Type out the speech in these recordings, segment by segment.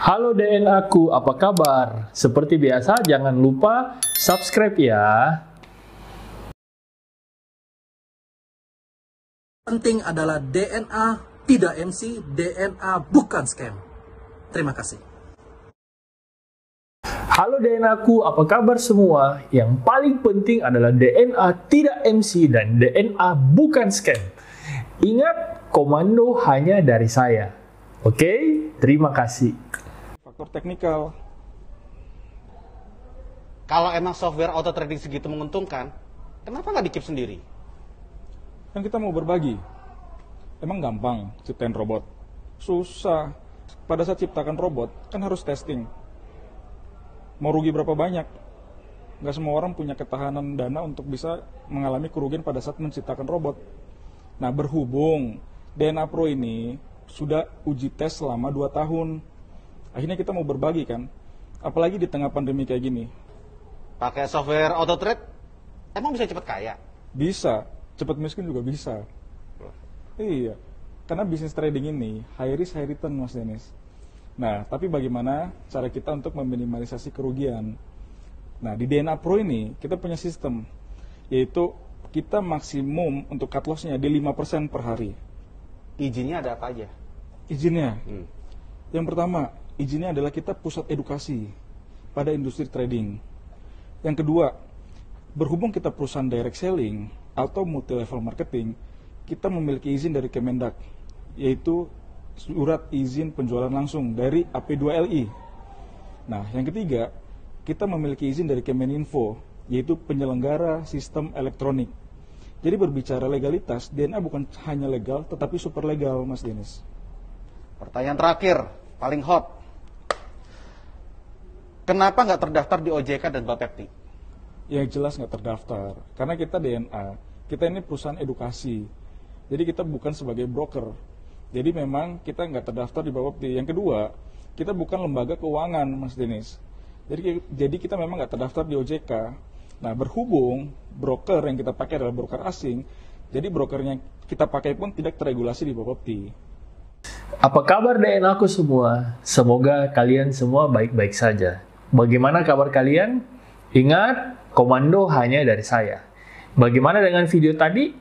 Halo DNA aku, apa kabar? Seperti biasa, jangan lupa subscribe ya. Penting adalah DNA tidak MC, DNA bukan scam. Terima kasih. Halo DNA aku, apa kabar semua? Yang paling penting adalah DNA tidak MC dan DNA bukan scam. Ingat, komando hanya dari saya. Oke, terima kasih. Faktor teknikal. Kalau emang software auto trading segitu menguntungkan, kenapa nggak di-keep sendiri? Kan kita mau berbagi. Emang gampang ciptain robot? Susah. Pada saat ciptakan robot, kan harus testing. Mau rugi berapa banyak? Nggak semua orang punya ketahanan dana untuk bisa mengalami kerugian pada saat menciptakan robot. Nah, berhubung DNA Pro ini sudah uji tes selama 2 tahun. Akhirnya kita mau berbagi kan? Apalagi di tengah pandemi kayak gini. Pakai software auto trade, emang bisa cepet kaya? Bisa, cepat miskin juga bisa. Iya, karena bisnis trading ini high risk high return, Mas Dennis. Nah, tapi bagaimana cara kita untuk meminimalisasi kerugian? Nah, di DNA Pro ini kita punya sistem, yaitu kita maksimum untuk cut loss-nya di 5% per hari. Izinnya ada apa aja? Izinnya, yang pertama, izinnya adalah kita pusat edukasi pada industri trading. Yang kedua, berhubung kita perusahaan direct selling atau multi level marketing, kita memiliki izin dari Kemendak, yaitu surat izin penjualan langsung dari AP2LI. Nah, yang ketiga, kita memiliki izin dari Kemeninfo, yaitu penyelenggara sistem elektronik. Jadi berbicara legalitas, DNA bukan hanya legal, tetapi super legal, Mas Dennis. Pertanyaan terakhir, paling hot. Kenapa nggak terdaftar di OJK dan Bapepti? Yang jelas nggak terdaftar, karena kita DNA, kita ini perusahaan edukasi. Jadi kita bukan sebagai broker. Jadi memang kita nggak terdaftar di Bapepti. Yang kedua, kita bukan lembaga keuangan, Mas Dennis. Jadi kita memang nggak terdaftar di OJK. Nah, berhubung broker yang kita pakai adalah broker asing, jadi brokernya kita pakai pun tidak terregulasi di Bapepti. Apa kabar DNA aku semua? Semoga kalian semua baik-baik saja. Bagaimana kabar kalian? Ingat, komando hanya dari saya. Bagaimana dengan video tadi?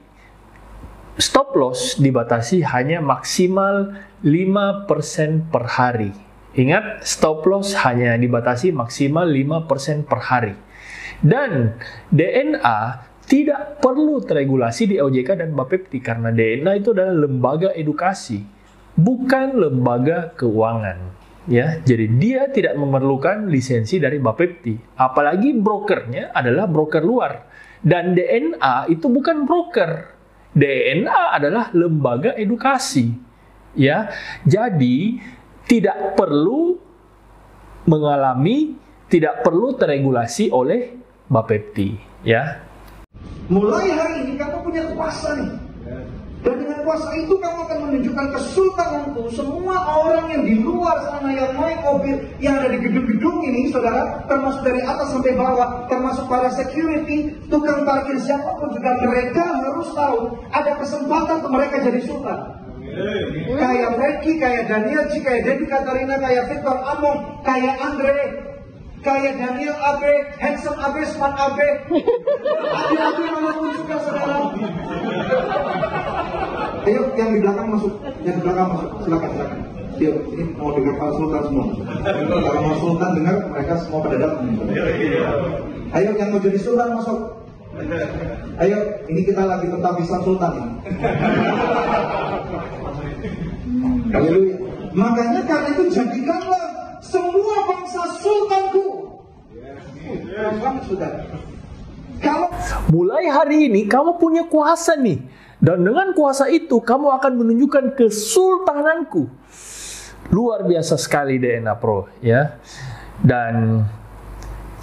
Stop loss dibatasi hanya maksimal 5% per hari. Ingat, stop loss hanya dibatasi maksimal 5% per hari. Dan DNA tidak perlu teregulasi di OJK dan Bapepti karena DNA itu adalah lembaga edukasi, bukan lembaga keuangan. Ya, jadi dia tidak memerlukan lisensi dari Bapepti. Apalagi brokernya adalah broker luar. Dan DNA itu bukan broker. DNA adalah lembaga edukasi, ya. Jadi tidak perlu teregulasi oleh Bapepti, ya. Mulai hari ini kamu punya kuasa nih. Dan dengan kuasa itu kamu akan menunjukkan kesultananku. Semua orang yang di luar sana yang naik mobil, yang ada di gedung-gedung ini, saudara, termasuk dari atas sampai bawah, termasuk para security, tukang parkir, siapapun juga, mereka harus tahu ada kesempatan untuk mereka jadi sultan. Kayak Becky, kayak Daniel G, kayak Debbie Katarina, kayak Victor Among, kayak Andre, kayak Daniel Abe, Handsome Abe, Smart Abe, hati-hati manapun juga, saudara. Ayo, yang di belakang masuk, silakan. Yuk, ini mau dengar Pak Sultan semua. Kalau mau Sultan dengar, mereka semua pada datang. Ayo, yang mau jadi Sultan masuk. Ayo, ini kita lagi pentabisan Sultan. Haleluya. Makanya karena itu jadikanlah semua bangsa sultanku. Sudah. Mulai hari ini kamu punya kuasa nih. Dan dengan kuasa itu kamu akan menunjukkan kesultananku. Luar biasa sekali DNA Pro, ya. Dan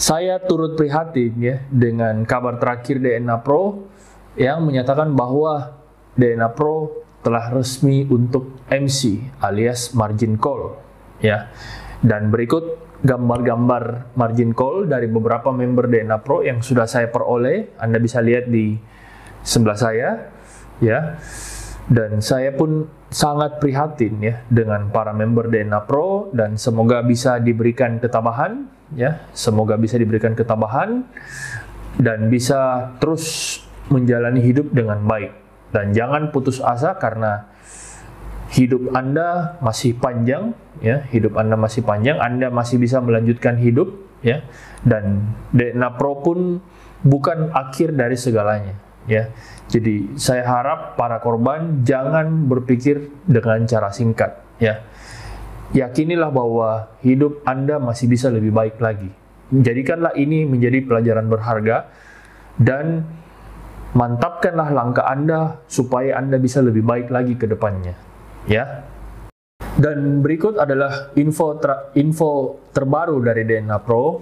saya turut prihatin ya dengan kabar terakhir DNA Pro yang menyatakan bahwa DNA Pro telah resmi untuk MC alias margin call, ya. Dan berikut gambar-gambar margin call dari beberapa member DNA Pro yang sudah saya peroleh. Anda bisa lihat di sebelah saya, ya. Dan saya pun sangat prihatin ya dengan para member DNA Pro, dan semoga bisa diberikan ketabahan ya, semoga bisa diberikan ketabahan dan bisa terus menjalani hidup dengan baik. Dan jangan putus asa karena hidup Anda masih panjang ya, hidup Anda masih panjang, Anda masih bisa melanjutkan hidup ya. Dan DNA Pro pun bukan akhir dari segalanya ya. Jadi saya harap para korban jangan berpikir dengan cara singkat ya. Yakinilah bahwa hidup Anda masih bisa lebih baik lagi. Jadikanlah ini menjadi pelajaran berharga dan mantapkanlah langkah Anda supaya Anda bisa lebih baik lagi ke depannya ya. Dan berikut adalah info terbaru dari DNA Pro.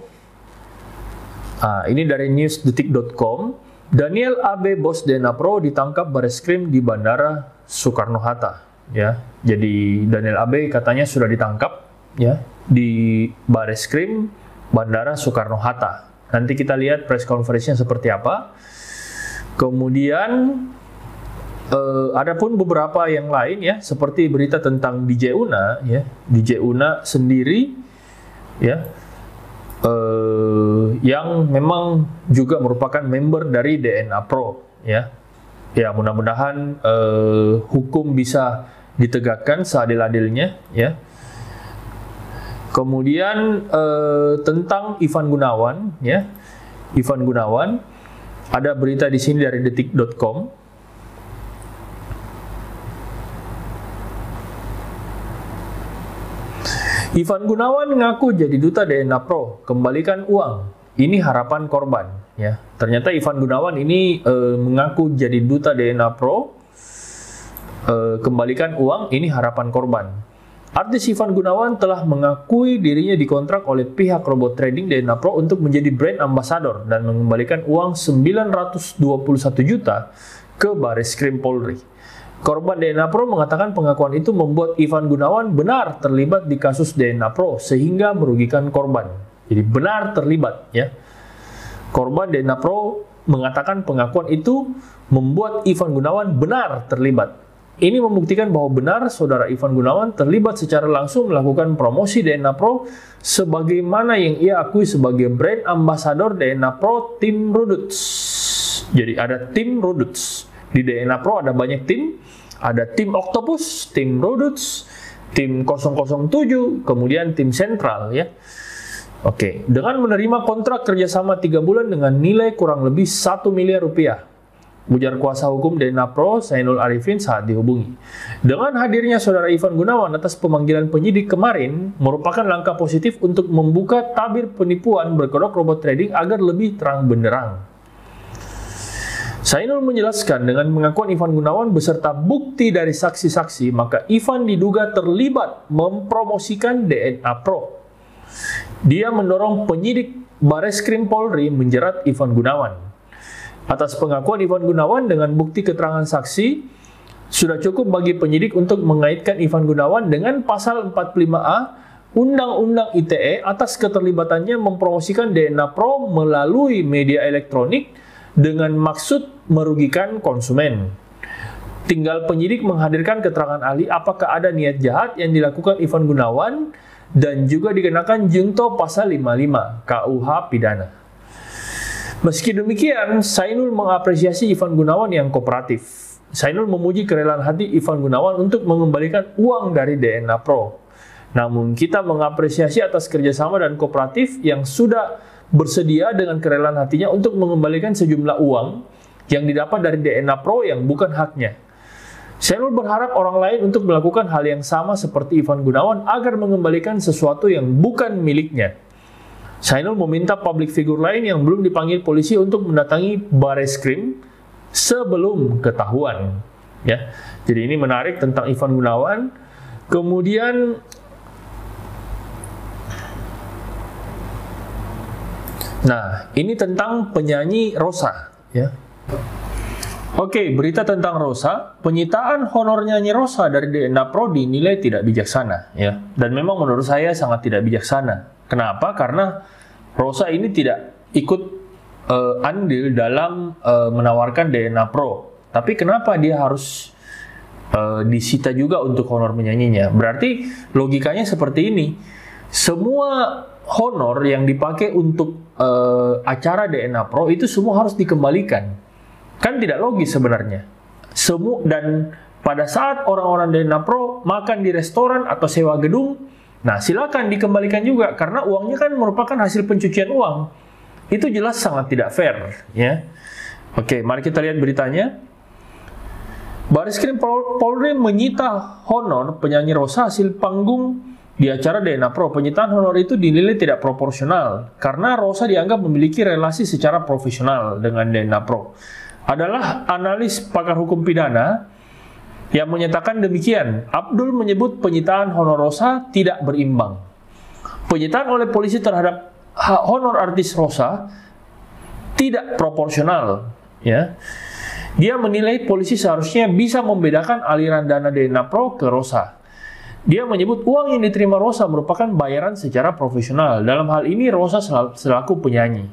Ini dari newsdetik.com. Daniel AB, bos DNA Pro, ditangkap Bareskrim di Bandara Soekarno-Hatta. Ya, jadi Daniel AB katanya sudah ditangkap ya di Bareskrim Bandara Soekarno-Hatta. Nanti kita lihat press conference-nya seperti apa. Kemudian ada pun beberapa yang lain ya, seperti berita tentang DJ Una ya, DJ Una sendiri ya. Yang memang juga merupakan member dari DNA Pro ya. Ya, mudah-mudahan hukum bisa ditegakkan seadil-adilnya ya. Kemudian tentang Ivan Gunawan ya. Ivan Gunawan, ada berita di sini dari detik.com. Ivan Gunawan ngaku jadi duta DNA Pro, kembalikan uang. Ini harapan korban. Ya, ternyata Ivan Gunawan ini mengaku jadi duta DNA Pro, kembalikan uang. Ini harapan korban. Artis Ivan Gunawan telah mengakui dirinya dikontrak oleh pihak robot trading DNA Pro untuk menjadi brand ambassador dan mengembalikan uang 921 juta ke Bareskrim Polri. Korban DNA Pro mengatakan pengakuan itu membuat Ivan Gunawan benar terlibat di kasus DNA Pro sehingga merugikan korban. Jadi benar terlibat ya. Korban DNA Pro mengatakan pengakuan itu membuat Ivan Gunawan benar terlibat. Ini membuktikan bahwa benar saudara Ivan Gunawan terlibat secara langsung melakukan promosi DNA Pro sebagaimana yang ia akui sebagai brand ambassador DNA Pro Tim Ruduts. Jadi ada Tim Ruduts. Di DNA Pro ada banyak tim, ada tim Octopus, tim Ruduts, tim 007, kemudian tim sentral ya. Oke, dengan menerima kontrak kerjasama 3 bulan dengan nilai kurang lebih 1 miliar rupiah. Ujar kuasa hukum DNA Pro, Zainul Arifin saat dihubungi. Dengan hadirnya saudara Ivan Gunawan atas pemanggilan penyidik kemarin, merupakan langkah positif untuk membuka tabir penipuan berkedok robot trading agar lebih terang benderang. Zainul menjelaskan dengan pengakuan Ivan Gunawan beserta bukti dari saksi-saksi, maka Ivan diduga terlibat mempromosikan DNA Pro. Dia mendorong penyidik Bareskrim Polri menjerat Ivan Gunawan. Atas pengakuan Ivan Gunawan dengan bukti keterangan saksi, sudah cukup bagi penyidik untuk mengaitkan Ivan Gunawan dengan pasal 45A Undang-Undang ITE atas keterlibatannya mempromosikan DNA Pro melalui media elektronik dengan maksud merugikan konsumen. Tinggal penyidik menghadirkan keterangan ahli apakah ada niat jahat yang dilakukan Ivan Gunawan dan juga dikenakan junto pasal 55 KUH Pidana. Meski demikian, Zainul mengapresiasi Ivan Gunawan yang kooperatif. Zainul memuji kerelaan hati Ivan Gunawan untuk mengembalikan uang dari DNA Pro. Namun kita mengapresiasi atas kerjasama dan kooperatif yang sudah bersedia dengan kerelaan hatinya untuk mengembalikan sejumlah uang yang didapat dari DNA Pro yang bukan haknya. Zainul berharap orang lain untuk melakukan hal yang sama seperti Ivan Gunawan agar mengembalikan sesuatu yang bukan miliknya. Zainul meminta publik figur lain yang belum dipanggil polisi untuk mendatangi Bareskrim sebelum ketahuan. Ya, jadi ini menarik tentang Ivan Gunawan. Kemudian nah, ini tentang penyanyi Rosa, ya. Oke, berita tentang Rosa. Penyitaan honor nyanyi Rosa dari DNA Pro dinilai tidak bijaksana, ya. Dan memang menurut saya sangat tidak bijaksana. Kenapa? Karena Rosa ini tidak ikut andil dalam menawarkan DNA Pro. Tapi kenapa dia harus disita juga untuk honor penyanyinya. Berarti logikanya seperti ini. Semua honor yang dipakai untuk acara DNA Pro itu semua harus dikembalikan. Kan tidak logis sebenarnya. Dan pada saat orang-orang DNA Pro makan di restoran atau sewa gedung, nah silakan dikembalikan juga karena uangnya kan merupakan hasil pencucian uang. Itu jelas sangat tidak fair, ya. Oke, mari kita lihat beritanya. Bareskrim Polri menyita honor penyanyi Rosa hasil panggung di acara DNA Pro. Penyitaan honor itu dinilai tidak proporsional karena Rosa dianggap memiliki relasi secara profesional dengan DNA Pro. Adalah analis pakar hukum pidana yang menyatakan demikian. Abdul menyebut penyitaan honor Rosa tidak berimbang. Penyitaan oleh polisi terhadap honor artis Rosa tidak proporsional, ya. Dia menilai polisi seharusnya bisa membedakan aliran dana DNA Pro ke Rosa. Dia menyebut uang yang diterima Rosa merupakan bayaran secara profesional. Dalam hal ini Rosa selaku penyanyi.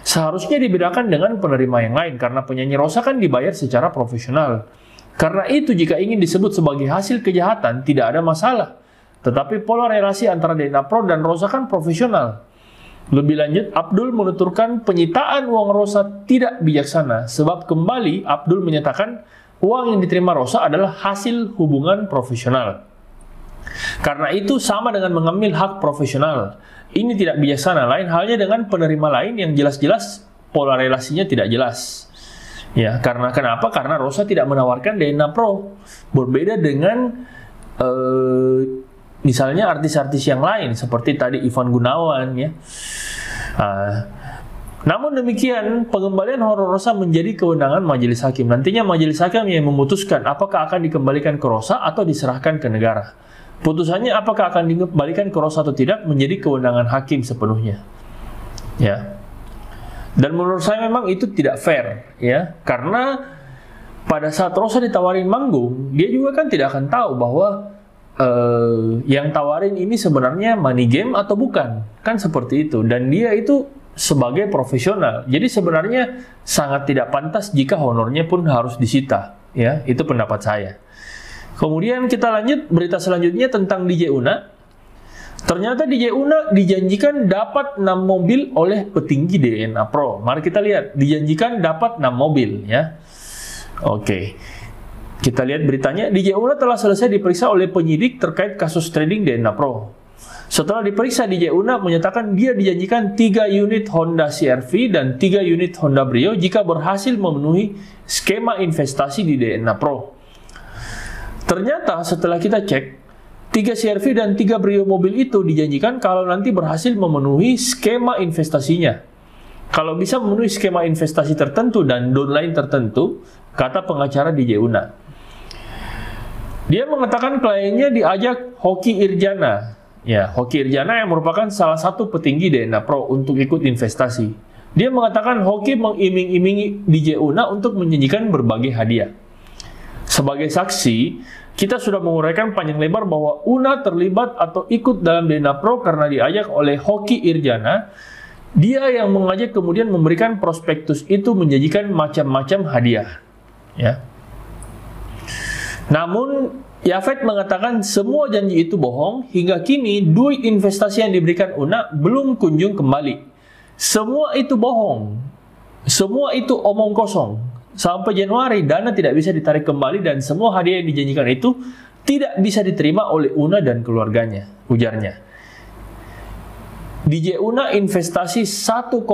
Seharusnya dibedakan dengan penerima yang lain karena penyanyi Rosa kan dibayar secara profesional. Karena itu jika ingin disebut sebagai hasil kejahatan tidak ada masalah. Tetapi pola relasi antara DNA Pro dan Rosa kan profesional. Lebih lanjut, Abdul menuturkan penyitaan uang Rosa tidak bijaksana sebab kembali Abdul menyatakan uang yang diterima Rosa adalah hasil hubungan profesional. Karena itu sama dengan mengambil hak profesional. Ini tidak bijaksana. Lain halnya dengan penerima lain yang jelas-jelas pola relasinya tidak jelas. Ya, karena kenapa? Karena Rosa tidak menawarkan DNA Pro. Berbeda dengan misalnya artis-artis yang lain seperti tadi Ivan Gunawan, ya. Namun demikian, pengembalian honor Rosa menjadi kewenangan majelis hakim. Nantinya majelis hakim yang memutuskan apakah akan dikembalikan ke Rosa atau diserahkan ke negara. Putusannya apakah akan dikembalikan ke Rosa atau tidak menjadi kewenangan hakim sepenuhnya. Ya. Dan menurut saya memang itu tidak fair, ya. Karena pada saat Rosa ditawarin manggung, dia juga kan tidak akan tahu bahwa yang tawarin ini sebenarnya money game atau bukan, kan seperti itu. Dan dia itu sebagai profesional, jadi sebenarnya sangat tidak pantas jika honornya pun harus disita, ya. Itu pendapat saya. Kemudian kita lanjut berita selanjutnya tentang DJ Una. Ternyata DJ Una dijanjikan dapat 6 mobil oleh petinggi DNA Pro. Mari kita lihat, dijanjikan dapat 6 mobil, ya. Oke. Kita lihat beritanya, DJ Una telah selesai diperiksa oleh penyidik terkait kasus trading DNA Pro. Setelah diperiksa, DJ Una menyatakan dia dijanjikan 3 unit Honda CR-V dan 3 unit Honda Brio jika berhasil memenuhi skema investasi di DNA Pro. Ternyata setelah kita cek, 3 CR-V dan 3 Brio mobil itu dijanjikan kalau nanti berhasil memenuhi skema investasinya. Kalau bisa memenuhi skema investasi tertentu dan downline tertentu, kata pengacara DJ Una. Dia mengatakan kliennya diajak Hoki Irjana. Ya, Hoki Irjana yang merupakan salah satu petinggi DNA Pro untuk ikut investasi. Dia mengatakan Hoki mengiming-imingi DJ Una untuk menjanjikan berbagai hadiah. Sebagai saksi, kita sudah menguraikan panjang lebar bahwa Una terlibat atau ikut dalam DNA Pro karena diajak oleh Hoki Irjana. Dia yang mengajak kemudian memberikan prospektus itu menjanjikan macam-macam hadiah. Ya. Namun, Yafet mengatakan semua janji itu bohong. Hingga kini, duit investasi yang diberikan Una belum kunjung kembali. Semua itu bohong. Semua itu omong kosong. Sampai Januari, dana tidak bisa ditarik kembali dan semua hadiah yang dijanjikan itu tidak bisa diterima oleh Una dan keluarganya, ujarnya. DJ Una investasi 1,5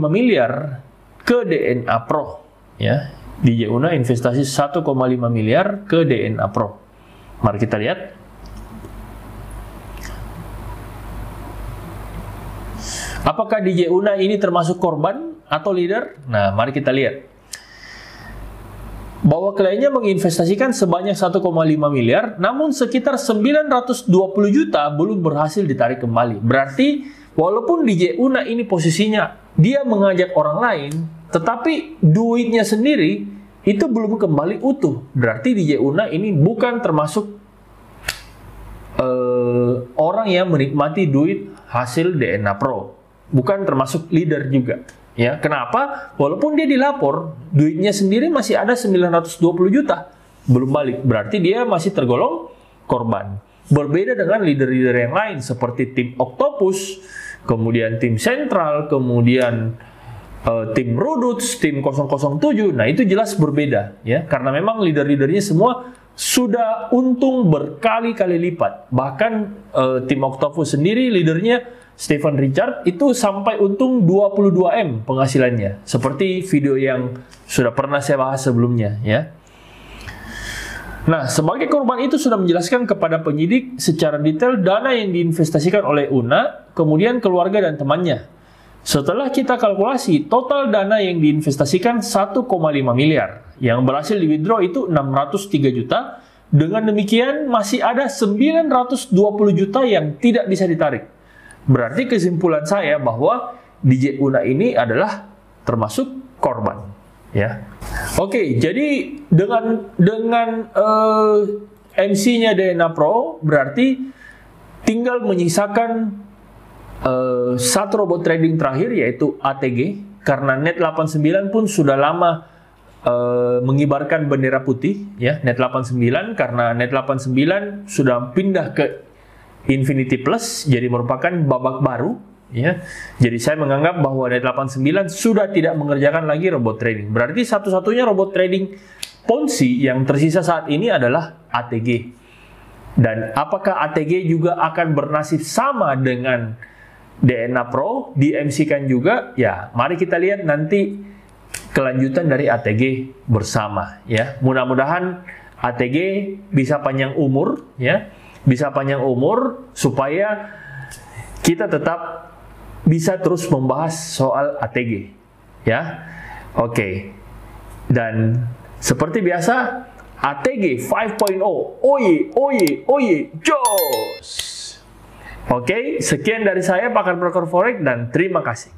miliar ke DNA Pro. Ya. DJ Una investasi 1,5 miliar ke DNA Pro. Mari kita lihat. Apakah DJ Una ini termasuk korban atau leader? Nah, mari kita lihat. Bahwa kliennya menginvestasikan sebanyak 1,5 miliar, namun sekitar 920 juta belum berhasil ditarik kembali. Berarti, walaupun DJ Una ini posisinya, dia mengajak orang lain, tetapi duitnya sendiri itu belum kembali utuh. Berarti DJ Una ini bukan termasuk orang yang menikmati duit hasil DNA Pro. Bukan termasuk leader juga. Ya, kenapa? Walaupun dia dilapor, duitnya sendiri masih ada 920 juta. belum balik. Berarti dia masih tergolong korban. Berbeda dengan leader-leader yang lain seperti tim Octopus, kemudian tim Sentral, kemudian tim Ruduts, tim 007. Nah, itu jelas berbeda ya, karena memang leader-leadernya semua sudah untung berkali-kali lipat. Bahkan tim Octopus sendiri leadernya Stephen Richard itu sampai untung 22M penghasilannya. Seperti video yang sudah pernah saya bahas sebelumnya ya. Nah, sebagai korban itu sudah menjelaskan kepada penyidik secara detail dana yang diinvestasikan oleh Una, kemudian keluarga dan temannya. Setelah kita kalkulasi, total dana yang diinvestasikan 1,5 miliar. Yang berhasil di-withdraw itu 603 juta. Dengan demikian, masih ada 920 juta yang tidak bisa ditarik. Berarti kesimpulan saya bahwa DJ Una ini adalah termasuk korban. Ya, oke. Jadi dengan MC-nya DNA Pro berarti tinggal menyisakan satu robot trading terakhir yaitu ATG, karena Net89 pun sudah lama mengibarkan bendera putih ya, Net89, karena Net89 sudah pindah ke Infinity Plus, jadi merupakan babak baru. Ya, jadi saya menganggap bahwa Net89 sudah tidak mengerjakan lagi robot trading. Berarti satu-satunya robot trading Ponzi yang tersisa saat ini adalah ATG. Dan apakah ATG juga akan bernasib sama dengan DNA Pro, di-MC-kan juga? Ya, mari kita lihat nanti kelanjutan dari ATG bersama. Ya, mudah-mudahan ATG bisa panjang umur, ya, bisa panjang umur supaya kita tetap bisa terus membahas soal ATG ya. Oke. Dan seperti biasa ATG 5.0 oye jos. Oke, sekian dari saya Pakar Broker Forex dan terima kasih.